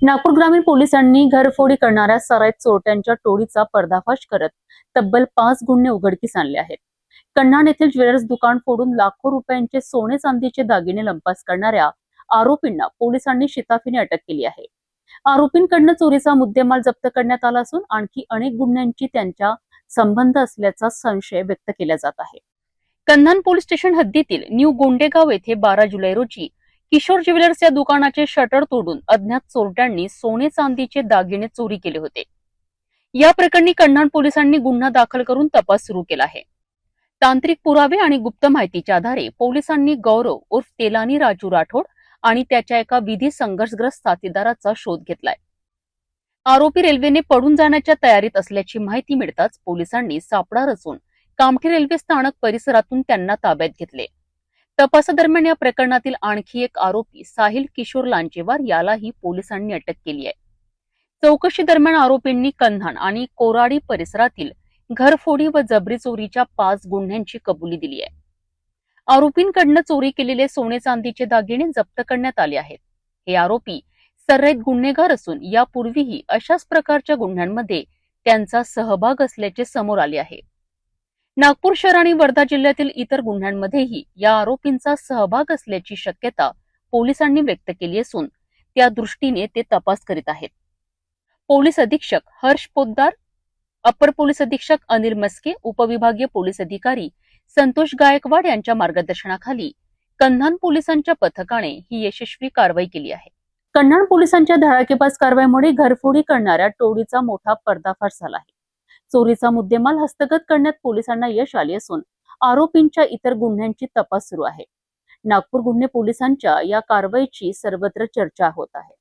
नागपूर ग्रामीण पोलिसांनी घरफोडी करणाऱ्या सराईत चोरट्यांच्या टोळीचा पर्दाफाश करत तब्बल 5 गुन्हे उघडकीस आणले आहेत. कन्हान येथील ज्वेलर्स दुकान फोडून लाखो रुपयांचे सोने चांदीचे दागिने लंपास करणाऱ्या आरोपींना पोलिसांनी शिताफीने अटक केली आहे. आरोपींकडून चोरीचा मुद्देमाल जप्त करण्यात आला असून आणखी अनेक गुन्ह्यांची त्यांच्या संबंध असल्याचा संशय व्यक्त केला जात आहे. कन्हान पोलीस स्टेशन हद्दीतील न्यू गोंडेगाव येथे 12 जुलै रोजी किशोर ज्वेलर्स या दुकानाचे शटर तोडून अज्ञात चोरट्यांनी सोने चांदीचे दागिने चोरी केले होते. या प्रकरणी कन्हान पोलिसांनी गुन्हा दाखल करून तपास सुरू केला आहे. तांत्रिक पुरावे आणि गुप्त माहितीच्या आधारे पोलिसांनी गौरव उर्फ तेलानी राजू राठोड आणि त्याच्या एका विधी संघर्षग्रस्त साथीदाराचा शोध घेतलाय. आरोपी रेल्वेने पडून जाण्याच्या तयारीत असल्याची माहिती मिळताच पोलिसांनी सापळा रचून कामठी रेल्वे स्थानक परिसरातून त्यांना ताब्यात घेतले. तपासादरम्यान या प्रकरणातील आणखी एक आरोपी साहिल किशोर लांचेवार यालाही पोलिसांनी अटक केली आहे. चौकशी दरम्यान आरोपींनी कन्हान आणि कोराडी परिसरातील घरफोडी व जबरी चोरीच्या 5 गुन्ह्यांची कबुली दिली आहे. आरोपींकडून चोरी केलेले सोने चांदीचे दागिने जप्त करण्यात आले आहेत. हे आरोपी सर्राईत गुन्हेगार असून यापूर्वीही अशाच प्रकारच्या गुन्ह्यांमध्ये त्यांचा सहभाग असल्याचे समोर आले आहे. नागपूर शहर आणि वर्धा जिल्ह्यातील इतर गुन्ह्यांमध्येही या आरोपींचा सहभाग असल्याची शक्यता पोलिसांनी व्यक्त केली असून त्या दृष्टीने ते तपास करीत आहेत. पोलीस अधीक्षक हर्ष पोद्दार, अपर पोलीस अधीक्षक अनिल मस्के, उपविभागीय पोलीस अधिकारी संतोष गायकवाड यांच्या मार्गदर्शनाखाली कन्हान पोलिसांच्या पथकाने ही यशस्वी कारवाई केली आहे. कन्हान पोलिसांच्या धडाकेबाज कारवाईमुळे घरफोडी करणाऱ्या टोळीचा मोठा पर्दाफाश झाला आहे. चोरीचा मुद्देमाल हस्तगत करण्यात पोलिसांना यश आले असून आरोपींच्या इतर गुन्ह्यांची तपास सुरू आहे. नागपूर गुन्हे पोलिसांच्या या कारवाईची सर्वत्र चर्चा होत आहे.